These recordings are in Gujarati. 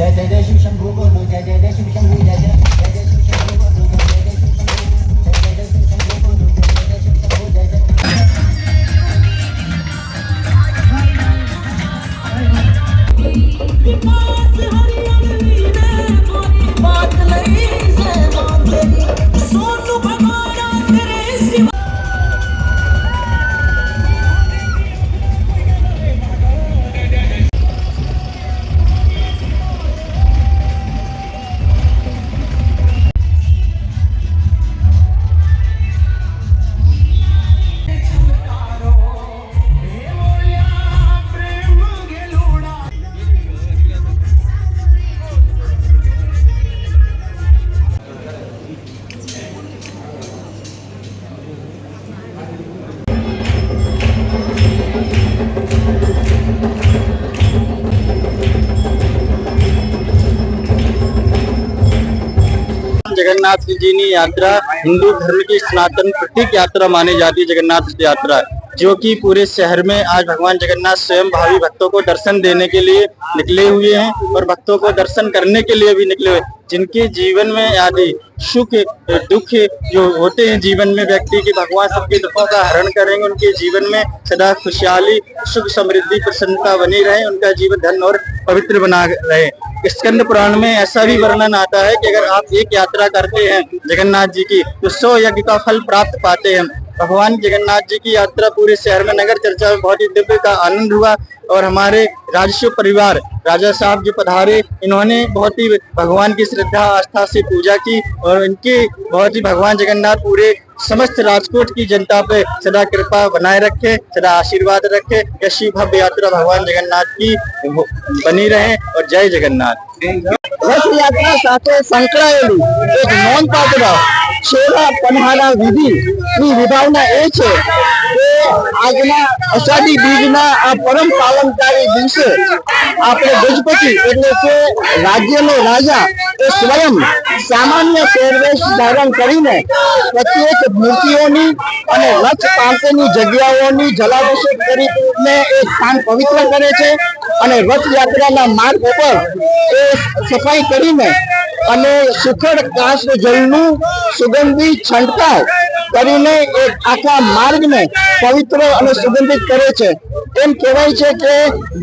जय जय जय शिव शंभू बोलो, जय जय जय शिव शंभू, जय जय जय जय शिव शंभू बोलो, जय जय जय शिव शंभू, जय जय जय शिव शंभू बोलो, जय जय जय शिव शंभू, जय जय जगन्नाथ जी की यात्रा हिंदू धर्म की सनातन प्रतीक यात्रा मानी जाती है। जगन्नाथ यात्रा जो कि पूरे शहर में आज भगवान जगन्नाथ स्वयं भावी भक्तों को दर्शन देने के लिए निकले हुए हैं और भक्तों को दर्शन करने के लिए भी निकले हुए, जिनके जीवन में आदि सुख दुख जो होते हैं जीवन में व्यक्ति की, भगवान सबके दुखों का हरण करेंगे। उनके जीवन में सदा खुशहाली सुख समृद्धि प्रसन्नता बनी रहे, उनका जीवन धन और पवित्र बना रहे। स्कंद पुराण में ऐसा भी वर्णन आता है कि अगर आप एक यात्रा करते हैं जगन्नाथ जी की तो 100 यज्ञ का फल प्राप्त पाते हैं। भगवान जगन्नाथ जी की यात्रा पूरे शहर में नगर चर्चा में बहुत ही दिव्य का आनंद हुआ और हमारे राजस्व परिवार राजा साहब जो पधारे, इन्होंने बहुत ही भगवान की श्रद्धा आस्था से पूजा की और इनके बहुत ही भगवान जगन्नाथ पूरे समस्त राजकोट की जनता पे सदा कृपा बनाए रखे, सदा आशीर्वाद रखे। ऐसी भव्य यात्रा भगवान जगन्नाथ की बनी रहे और जय जगन्नाथ। रथ यात्रा સાથે સંકળાયેલી એક નોંધપાત્ર છેડા પનહારા વિધિની વિભાવના એ છે કે આજના અષાઢી બીજના આ પરમ પાવનકારી દિવસે આપણે ગજપતિ એટલે કે રાજ્યનો રાજા એ સ્વયં સામાન્ય પહેરવેશ ધારણ કરીને પ્રત્યેક મૂર્તિઓની અને રથ પાસેની જગ્યાઓની જલાભિષેક કરીને એ સ્થાન પવિત્ર કરે છે અને રથયાત્રાના માર્ગ ઉપર એ સફાઈ કરીને અને સુખડ કાશ જળનું સુગંધી છંટકાવ કરીને એક આખા માર્ગને પવિત્ર અને સુગંધિત કરે છે। એમ કહેવાય છે કે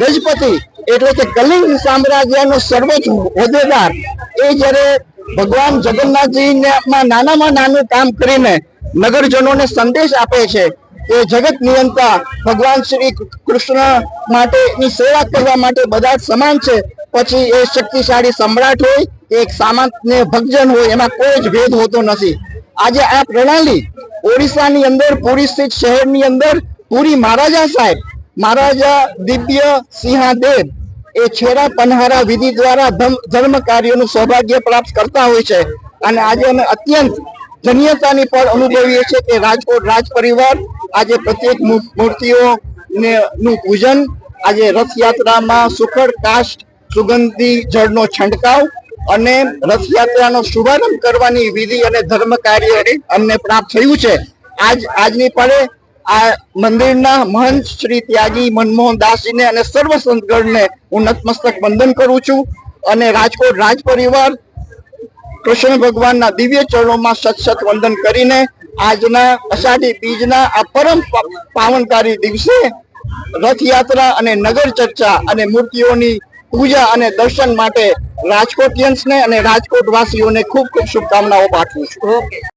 ગજપતિ એટલે કે કલિંગ સામ્રાજ્યનો સર્વોચ્ચ હોદ્દેદાર એ જ્યારે ભગવાન જગન્નાથજીમાં નાનામાં નાનું કામ કરીને નગરજનોને સંદેશ આપે છે કે જગત નિયંતા ભગવાન શ્રી કૃષ્ણ માટેની સેવા કરવા માટે બધા જ સમાન છે, પછી એ શક્તિશાળી સમ્રાટ હોય કે એક સામાન્ય ભક્તજન હોય એમાં કોઈ જ ભેદ હોતો નથી। આજે આ પ્રણાલી ઓડિશાની અંદર પુરી સ્થિત શહેરની અંદર પુરી મહારાજા સાહેબ મહારાજા દિવ્ય સિંહાદેવ એ છેડા પનહારા વિધિ દ્વારા ધર્મ કાર્યોનું સૌભાગ્ય પ્રાપ્ત કરતા હોય છે અને આજે અમે અત્યંત ધન્યતાની પણ અનુભવીએ છીએ કે રાજકોટ રાજ પરિવાર આજે પ્રત્યેક મૂર્તિઓનું પૂજન, આજે રથયાત્રામાં સુખડ કાષ્ઠ સુગંધી જળનો છંટકાવ અને રથયાત્રાનો શુભારંભ કરવાની વિધિ અને ધર્મ કાર્ય અમને પ્રાપ્ત થયું છે। આજની પળે આ મંદિરના મહંત શ્રી ત્યાગી મનમોહન દાસજીને અને સર્વ સંતગણને હું નતમસ્તક વંદન કરું છું અને રાજકોટ રાજ પરિવાર કૃષ્ણ ભગવાનના દિવ્ય ચરણોમાં સત વંદન કરીને આજના અષાઢી બીજના આ પરમ પાવનકારી દિવસે રથયાત્રા અને નગર ચર્ચા અને મૂર્તિઓની પૂજા અને દર્શન માટે રાજકોટિયન્સને અને રાજકોટ વાસીઓને ખૂબ ખૂબ શુભકામનાઓ પાઠવું છું।